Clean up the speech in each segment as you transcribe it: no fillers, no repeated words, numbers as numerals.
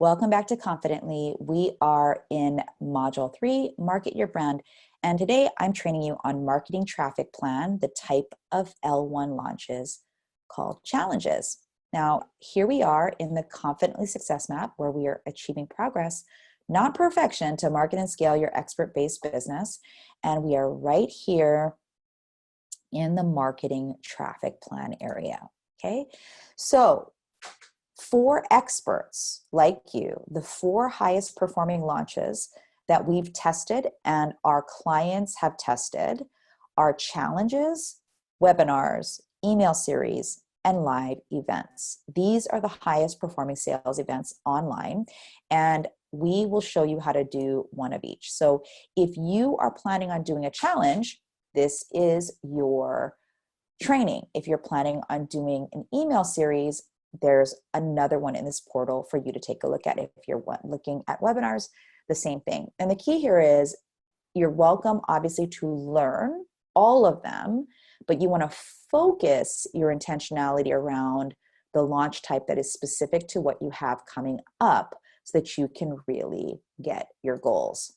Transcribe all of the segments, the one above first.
Welcome back to Confidently. We are in Module 3, Market Your Brand. And today I'm training you on Marketing Traffic Plan, the type of L1 launches called challenges. Now, here we are in the Confidently Success Map where we are achieving progress, not perfection, to market and scale your expert-based business. And we are right here in the Marketing Traffic Plan area, okay? So, for experts like you, the 4 highest performing launches that we've tested and our clients have tested are challenges, webinars, email series, and live events. These are the highest performing sales events online, and we will show you how to do one of each. So if you are planning on doing a challenge, this is your training. If you're planning on doing an email series, there's another one in this portal for you to take a look at. If you're looking at webinars, the same thing. And the key here is you're welcome, obviously, to learn all of them, but you want to focus your intentionality around the launch type that is specific to what you have coming up so that you can really get your goals.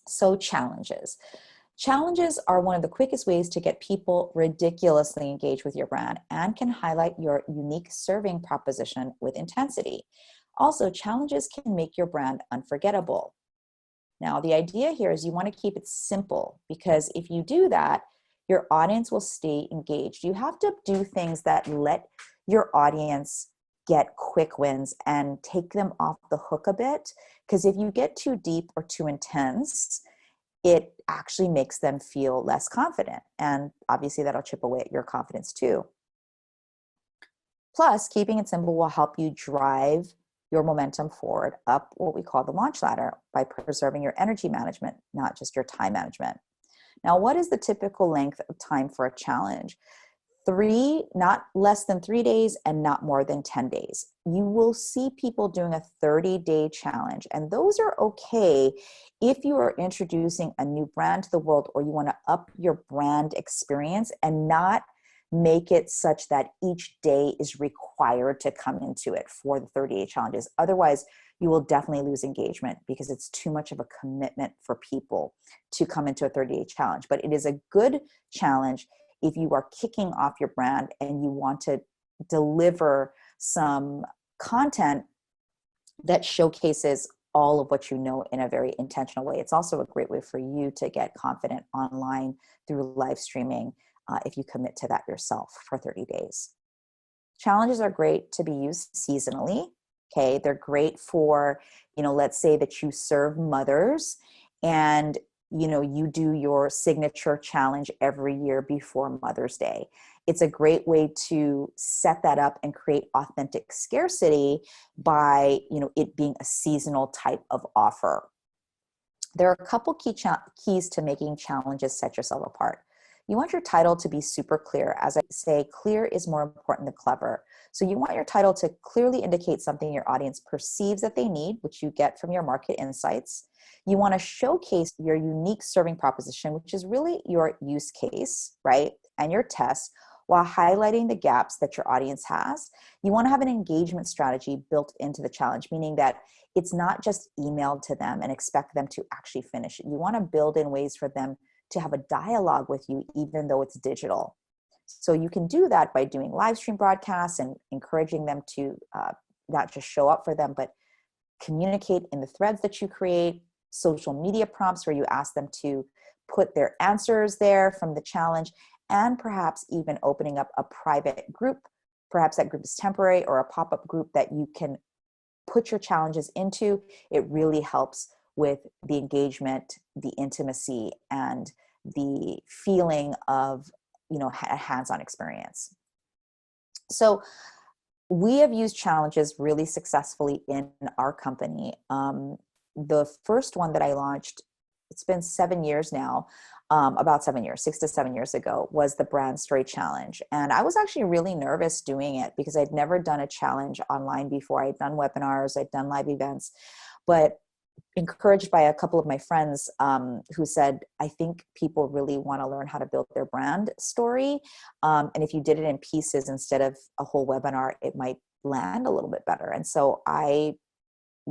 So challenges. Challenges are one of the quickest ways to get people ridiculously engaged with your brand and can highlight your unique serving proposition with intensity. Also, challenges can make your brand unforgettable. Now, the idea here is you want to keep it simple, because if you do that, your audience will stay engaged. You have to do things that let your audience get quick wins and take them off the hook a bit, because if you get too deep or too intense, it actually makes them feel less confident. And obviously that'll chip away at your confidence too. Plus, keeping it simple will help you drive your momentum forward up what we call the launch ladder by preserving your energy management, not just your time management. Now, what is the typical length of time for a challenge? 3, not less than 3 days and not more than 10 days. You will see people doing a 30-day challenge, and those are okay if you are introducing a new brand to the world or you want to up your brand experience and not make it such that each day is required to come into it for the 30-day challenges. Otherwise, you will definitely lose engagement because it's too much of a commitment for people to come into a 30-day challenge. But it is a good challenge if you are kicking off your brand and you want to deliver some content that showcases all of what you know in a very intentional way. It's also a great way for you to get confident online through live streaming if you commit to that yourself for 30 days. Challenges are great to be used seasonally. Okay, they're great for, let's say that you serve mothers and you do your signature challenge every year before Mother's Day. It's a great way to set that up and create authentic scarcity by, it being a seasonal type of offer. There are a couple keys to making challenges set yourself apart. You want your title to be super clear. As I say, clear is more important than clever. So you want your title to clearly indicate something your audience perceives that they need, which you get from your market insights. You want to showcase your unique serving proposition, which is really your use case, right? And your test, while highlighting the gaps that your audience has. You want to have an engagement strategy built into the challenge, meaning that it's not just emailed to them and expect them to actually finish it. You want to build in ways for them to have a dialogue with you, even though it's digital. So you can do that by doing live stream broadcasts and encouraging them to not just show up for them, but communicate in the threads that you create, social media prompts where you ask them to put their answers there from the challenge, and perhaps even opening up a private group. Perhaps that group is temporary, or a pop-up group that you can put your challenges into. It really helps with the engagement, the intimacy, and the feeling of, a hands-on experience. So we have used challenges really successfully in our company. The first one that I launched, it's been 7 years now, about 7 years, 6 to 7 years ago, was the Brand Story Challenge. And I was actually really nervous doing it because I'd never done a challenge online before. I'd done webinars, I'd done live events, but encouraged by a couple of my friends who said, I think people really want to learn how to build their brand story. And if you did it in pieces instead of a whole webinar, it might land a little bit better. And so I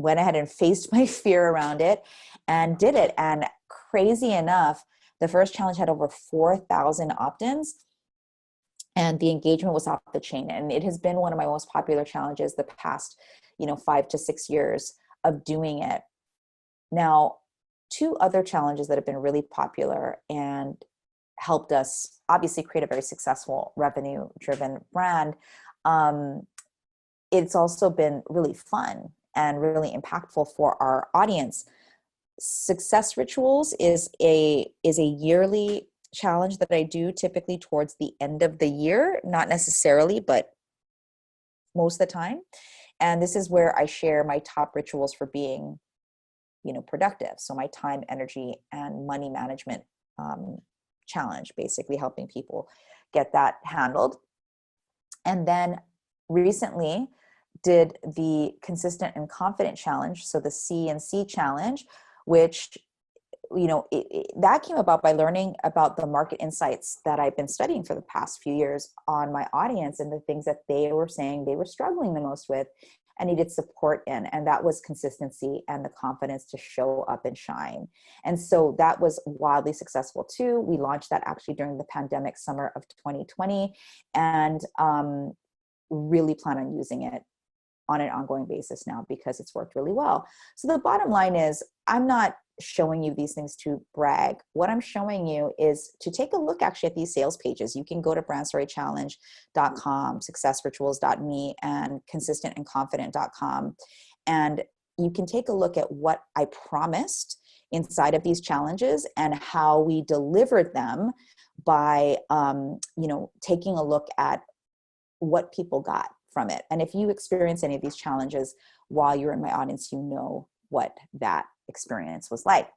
went ahead and faced my fear around it and did it. And crazy enough, the first challenge had over 4,000 opt-ins, and the engagement was off the chain. And it has been one of my most popular challenges the past, 5 to 6 years of doing it. Now, two other challenges that have been really popular and helped us obviously create a very successful revenue-driven brand. It's also been really fun and really impactful for our audience. Success Rituals is a yearly challenge that I do typically towards the end of the year, not necessarily, but most of the time. And this is where I share my top rituals for being, productive. So my time, energy, and money management challenge, basically helping people get that handled. And then recently did the Consistent and Confident challenge, so the C&C challenge, which that came about by learning about the market insights that I've been studying for the past few years on my audience and the things that they were saying they were struggling the most with and needed support in. And that was consistency and the confidence to show up and shine. And so that was wildly successful too. We launched that actually during the pandemic summer of 2020, and really plan on using it on an ongoing basis now because it's worked really well. So the bottom line is, I'm not showing you these things to brag. What I'm showing you is to take a look actually at these sales pages. You can go to brandstorychallenge.com, successrituals.me, and consistentandconfident.com. And you can take a look at what I promised inside of these challenges and how we delivered them by, taking a look at what people got from it. And if you experience any of these challenges while you're in my audience, you know what that experience was like.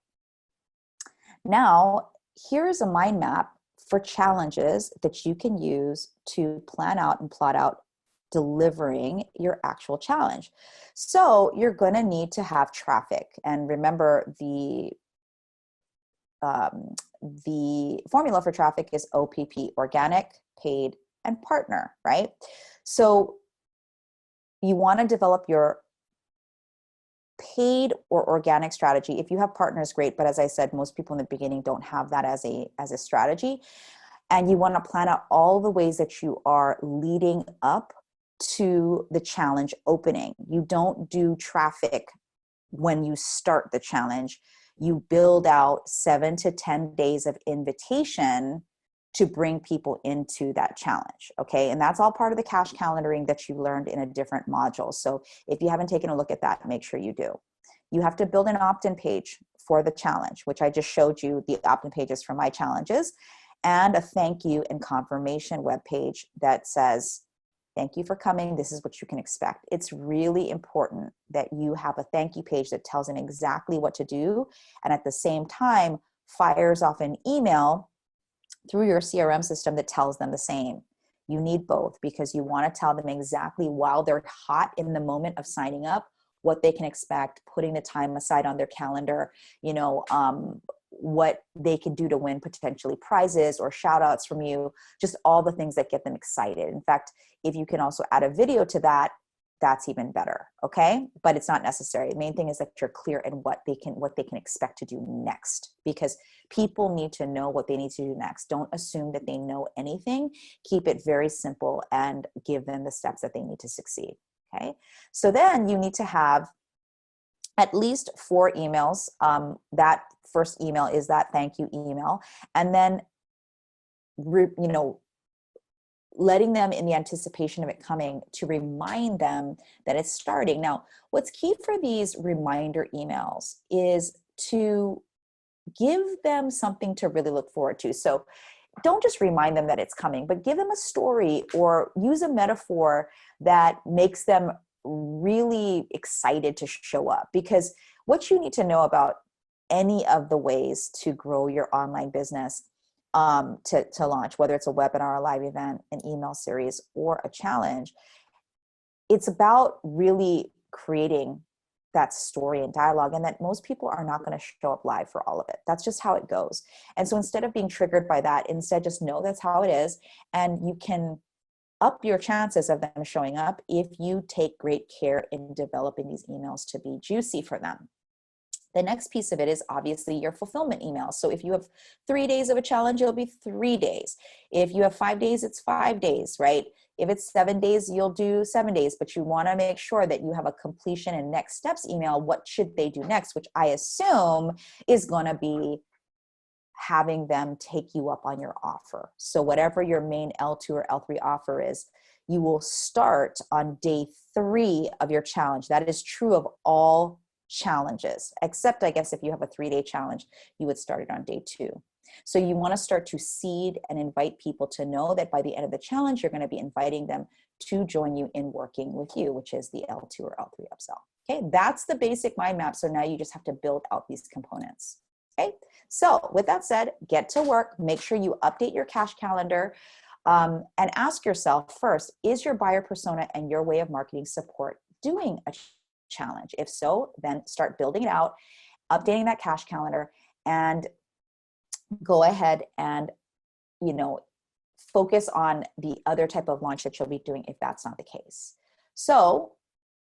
Now, here's a mind map for challenges that you can use to plan out and plot out delivering your actual challenge. So you're going to need to have traffic. And remember, the formula for traffic is OPP, organic, paid, and partner, right? So you want to develop your paid or organic strategy. If you have partners, great. But as I said, most people in the beginning don't have that as a strategy. And you want to plan out all the ways that you are leading up to the challenge opening. You don't do traffic when you start the challenge. You build out 7 to 10 days of invitation to bring people into that challenge, okay? And that's all part of the cash calendaring that you learned in a different module. So if you haven't taken a look at that, make sure you do. You have to build an opt-in page for the challenge, which I just showed you the opt-in pages for my challenges, and a thank you and confirmation web page that says, thank you for coming. This is what you can expect. It's really important that you have a thank you page that tells them exactly what to do, and at the same time, fires off an email through your CRM system that tells them the same. You need both because you want to tell them exactly while they're hot in the moment of signing up, what they can expect, putting the time aside on their calendar, what they can do to win potentially prizes or shout outs from you, just all the things that get them excited. In fact, if you can also add a video to that, that's even better, okay? But it's not necessary. The main thing is that you're clear in what they can expect to do next, because people need to know what they need to do next. Don't assume that they know anything. Keep it very simple and give them the steps that they need to succeed, okay? So then you need to have at least 4 emails. That first email is that thank you email, and then letting them in the anticipation of it coming to remind them that it's starting. Now, what's key for these reminder emails is to give them something to really look forward to. So don't just remind them that it's coming, but give them a story or use a metaphor that makes them really excited to show up. Because what you need to know about any of the ways to grow your online business to launch, whether it's a webinar, a live event, an email series, or a challenge, it's about really creating that story and dialogue, and that most people are not going to show up live for all of it. That's just how it goes. And so instead of being triggered by that, instead just know that's how it is, and you can up your chances of them showing up if you take great care in developing these emails to be juicy for them. The next piece of it is obviously your fulfillment emails. So if you have 3 days of a challenge, it'll be 3 days. If you have 5 days, it's 5 days, right? If it's 7 days, you'll do 7 days, but you want to make sure that you have a completion and next steps email. What should they do next? Which I assume is going to be having them take you up on your offer. So whatever your main L2 or L3 offer is, you will start on day 3 of your challenge. That is true of all challenges, except I guess if you have a 3-day challenge, you would start it on day 2. So you want to start to seed and invite people to know that by the end of the challenge, you're going to be inviting them to join you in working with you, which is the L2 or L3 upsell. Okay, that's the basic mind map. So now you just have to build out these components. Okay, so with that said, get to work, make sure you update your cash calendar, and ask yourself first, is your buyer persona and your way of marketing support doing a challenge? If so, then start building it out, updating that cash calendar, and go ahead and, focus on the other type of launch that you'll be doing if that's not the case. So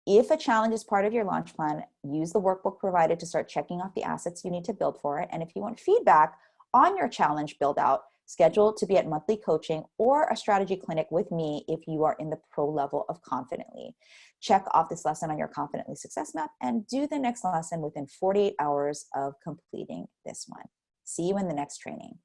if a challenge is part of your launch plan, use the workbook provided to start checking off the assets you need to build for it. And if you want feedback on your challenge build out, schedule to be at monthly coaching or a strategy clinic with me if you are in the pro level of Confidently. Check off this lesson on your Confidently success map and do the next lesson within 48 hours of completing this one. See you in the next training.